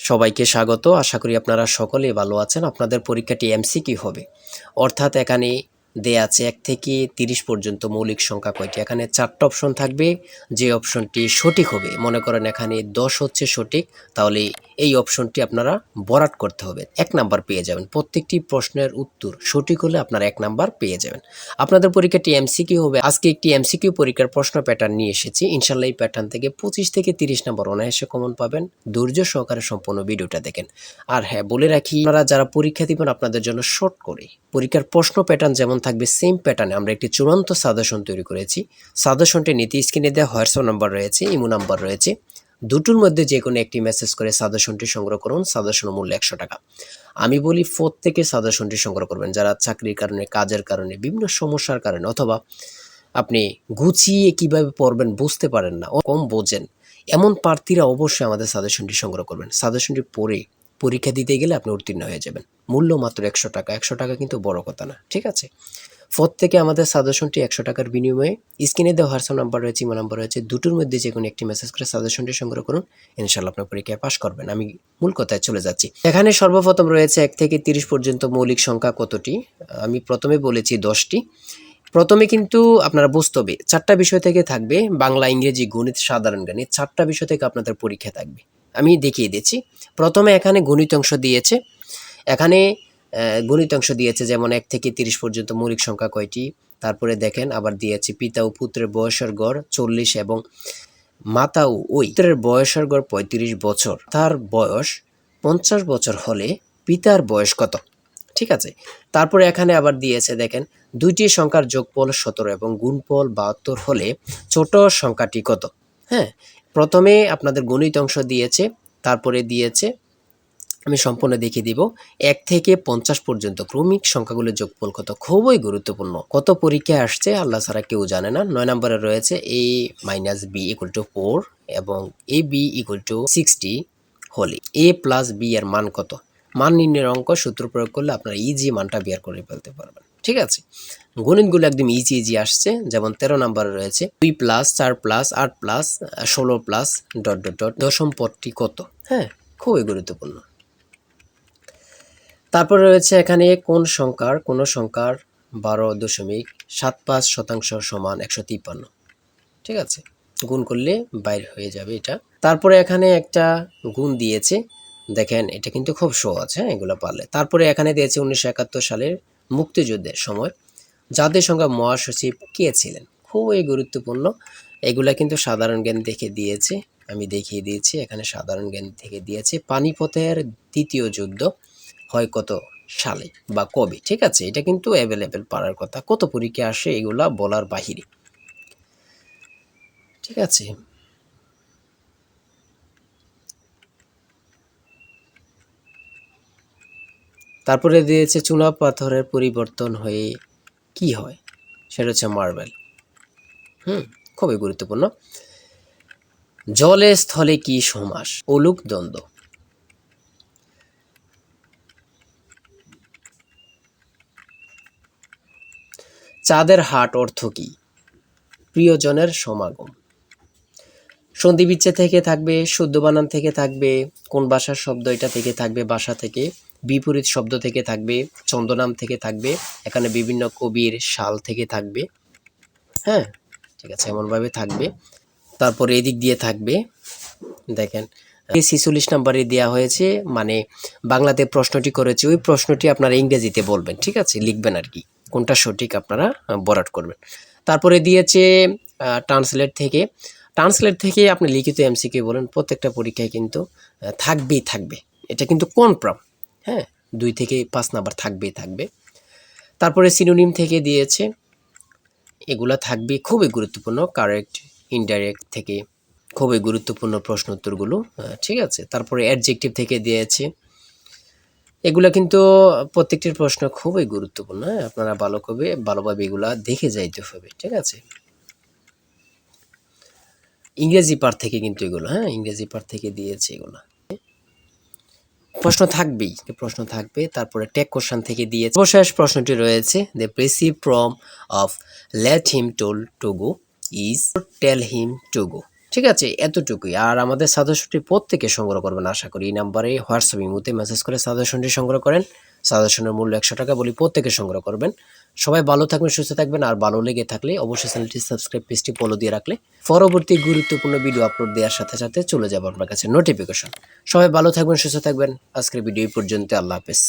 সবাইকে স্বাগত। আশা করি আপনারা সকলেই ভালো আছেন। আপনাদের পরীক্ষাটি এমসিকিউ হবে, অর্থাৎ এখানে দেয়া আছে 1 থেকে 30 পর্যন্ত মৌলিক সংখ্যা কয়টি। এখানে 4টা অপশন থাকবে, যে অপশনটি সঠিক হবে, মনে করেন এখানে 10 হচ্ছে সঠিক, তাহলে এই অপশনটি আপনারা ভরাট করতে হবে, 1 নাম্বার পেয়ে যাবেন। প্রত্যেকটি প্রশ্নের উত্তর সঠিক হলে আপনারা 1 নাম্বার পেয়ে যাবেন। আপনাদের পরীক্ষাটি এমসিকিউ হবে। আজকে একটি এমসিকিউ পরীক্ষার প্রশ্ন প্যাটার্ন নিয়ে এসেছি। ইনশাআল্লাহ এই প্যাটার্ন থেকে 25 থেকে 30 নাম্বার অনায়াসে কমন পাবেন। ধৈর্য সহকারে সম্পূর্ণ ভিডিওটা দেখেন। আর হ্যাঁ, বলে রাখি, আপনারা যারা পরীক্ষা দিবেন আপনাদের জন্য শর্ট করে পরীক্ষার প্রশ্ন প্যাটার্ন যেমন থাকবে সেম প্যাটার্নে আমরা একটি চূড়ান্ত সাজেশন তৈরি করেছি। সাজেশনটি নিতে স্ক্রিনে দেওয়া হোয়াটসঅ্যাপ নাম্বার রয়েছে, ইমো নাম্বার রয়েছে, দুটোর মধ্যে যে কোনো একটি মেসেজ করে সাজেশনটি সংগ্রহ করুন। সাজেশনের মূল্য 100 টাকা। আমি বলি প্রত্যেকে সাজেশনটি সংগ্রহ করবেন, যারা চাকরির কারণে, কাজের কারণে, বিভিন্ন সমস্যার কারণে, অথবা আপনি গুছিয়ে কিভাবে পড়বেন বুঝতে পারেন না, কম বোঝেন, এমন প্রার্থীরা অবশ্যই আমাদের সাজেশনটি সংগ্রহ করবেন। সাজেশনটি পড়ে পরীক্ষা দিতে গেলে আপনি উত্তীর্ণ হয়ে যাবেন। মূল্য মাত্র 100 টাকা। 100 টাকা কিন্তু বড় কথা না, ঠিক আছে? প্রত্যেকে আমাদের সাজেশনটি 100 টাকার বিনিময়ে স্ক্রিনে দেওয়া হোয়াটসঅ্যাপ নাম্বার রয়েছে, ইমো নাম্বার রয়েছে, দুটোর মধ্যে যে কোনো একটি মেসেজ করে সাজেশনটি সংগ্রহ করুন। ইনশাআল্লাহ আপনার পরীক্ষায় পাস করবেন। আমি মূল কথায় চলে যাচ্ছি। এখানে সর্বপ্রথম রয়েছে 1 থেকে 30 পর্যন্ত মৌলিক সংখ্যা কতটি। আমি প্রথমে বলেছি 10টি। প্রথমে কিন্তু আপনারা বুঝতে হবে 4টা বিষয় থেকে থাকবে, বাংলা, ইংরেজি, গণিত, সাধারণ জ্ঞান। এই 4টা বিষয় থেকে আপনাদের পরীক্ষা থাকবে। আমি দেখিয়ে দিচ্ছি। প্রথমে এখানে গণিত অংশ দিয়েছে। এখানে গণিত অংশ দিয়েছে, যেমন 1 থেকে 30 পর্যন্ত মৌলিক সংখ্যা কয়টি। তারপরে দেখেন আবার দিয়েছে পিতা ও পুত্রের বয়সের গড় 40 এবং মাতা ও ওই পুত্রের বয়সের গড় 35 বছর। তার বয়স 50 বছর হলে পিতার বয়স কত? ঠিক আছে। তারপরে এখানে আবার দিয়েছে, দেখেন, দুইটি সংখ্যার যোগফল 17 এবং গুণফল 72 হলে ছোট সংখ্যাটি কত? হ্যাঁ, প্রথমে আপনাদের গণিত অংশ দিয়েছে, তারপরে দিয়েছে, আমি সম্পূর্ণ দেখিয়ে দিব, 1 থেকে 50 পর্যন্ত ক্রমিক সংখ্যাগুলোর যোগফল কত। খুবই গুরুত্বপূর্ণ। কত পরীক্ষায় আসছে আল্লাহ ছাড়া কেউ জানে না। 9 নম্বরে রয়েছে a - b = 4 এবং ab = 60 হলে a + b এর মান কত। মান নির্ণয়ের অঙ্ক সূত্র প্রয়োগ করলে আপনারা ইজি মানটা বের করে ফেলতে পারবেন, ঠিক আছে? গণিতগুলো একদম ইজি আসছে। যেমন 13 নম্বরে রয়েছে 2 + 4 + 8 + 16 + ... দশম পদটি কত। হ্যাঁ, খুবই গুরুত্বপূর্ণ। তারপরে রয়েছে এখানে কোন সংখ্যার 12.75% সমান 153। ঠিক আছে, গুণ করলে বাইর হয়ে যাবে এটা। তারপরে এখানে একটা গুণ দিয়েছে, দেখেন এটা কিন্তু খুব সহজ, হ্যাঁ, এগুলো পারলে। তারপরে এখানে দিয়েছে 1971 সালের মুক্তিযুদ্ধের সময় জাতিসংঘের মহাসচিব কে ছিলেন। খুবই গুরুত্বপূর্ণ। এগুলা কিন্তু সাধারণ জ্ঞান দেখে দিয়েছে, আমি দেখিয়ে দিয়েছি। এখানে সাধারণ জ্ঞান থেকে দিয়েছে পানিপথের দ্বিতীয় যুদ্ধ হয় কত সালে বা কবে। ঠিক আছে, এটা কিন্তু অ্যাভেলেবেল পারার কথা। কত পরীক্ষা আসে এগুলা বলার বাহিরে, ঠিক আছে? তারপরে দিয়েছে চুনা পাথরের পরিবর্তন হয়ে কি হয়, সেটা হচ্ছে মার্বেল। খুবই গুরুত্বপূর্ণ। জলে স্থলে কি সমাস, অলুক দ্বন্দ্ব। চাঁদের হাট অর্থ কি, প্রিয়জনের সমাগম। সন্ধি বিচ্ছেদ থেকে থাকবে, শুদ্ধ বানান থেকে থাকবে, কোন ভাষার শব্দ এটা থেকে থাকবে, ভাষা থেকে, বিপরীত শব্দ থেকে থাকবে, ছন্দনাম থেকে থাকবে, এখানে বিভিন্ন কবির সাল থেকে থাকবে। হ্যাঁ, ঠিক আছে, এমনভাবে থাকবে। তারপরে এদিক দিয়ে থাকবে, দেখেন 46 নম্বরে দেওয়া হয়েছে, মানে বাংলাতে প্রশ্নটি করেছে, ওই প্রশ্নটি আপনারা ইংরেজিতে বলবেন, ঠিক আছে, লিখবেন আর কি, কোনটা সঠিক আপনারা বরাট করবেন। তারপরে দিয়েছে ট্রান্সলেট থেকে আপনি লিখিত এমসিকিউ বলেন। প্রত্যেকটা পরীক্ষায় কিন্তু থাকবে, এটা কিন্তু কনফার্ম। হ্যাঁ, 2 থেকে 5 নাম্বার থাকবে। তারপরে সিনোনিম থেকে দিয়েছে, এগুলা থাকবে, খুবই গুরুত্বপূর্ণ। কারেক্ট, ইনডাইরেক্ট থেকে খুবই গুরুত্বপূর্ণ প্রশ্ন উত্তরগুলো, ঠিক আছে। তারপরে অ্যাডজেক্টিভ থেকে দিয়েছে, এগুলা কিন্তু প্রত্যেকটির প্রশ্ন খুবই গুরুত্বপূর্ণ। আপনারা ভালোভাবে এগুলা দেখে যাইতে হবে, ঠিক আছে। ইংরেজি পার্ট থেকে কিন্তু এগুলো, ইংরেজি পার্ট থেকে দিয়েছে এগুলো। প্রশ্ন থাকবে। তারপরে টেক কোশ্চেন থেকে দিয়েছে। সর্বশেষ প্রশ্নটি রয়েছে, the principle form of let him to go is tell him to go. ঠিক আছে, এতটুকুই। আর আমাদের সাজেশনটি প্রত্যেকে সংগ্রহ করবেন আশা করি। এই নাম্বারে হোয়াটসঅ্যাপ ইমোতে মেসেজ করে সাজেশনটি সংগ্রহ করেন। সাজেশনের মূল্য ১০০ টাকা, বলি প্রত্যেকে সংগ্রহ করবেন। সবাই ভালো থাকবেন, সুস্থ থাকবেন। আর ভালো লেগে থাকলে অবশ্যই চ্যানেলটি সাবস্ক্রাইব, পেজটি ফলো দিয়ে রাখলে পরবর্তী গুরুত্বপূর্ণ ভিডিও আপলোড দেওয়ার সাথে সাথে চলে যাবে আপনার কাছে নোটিফিকেশন। সবাই ভালো থাকবেন, সুস্থ থাকবেন। আজকের ভিডিও এই পর্যন্ত। আল্লাহ হাফেজ।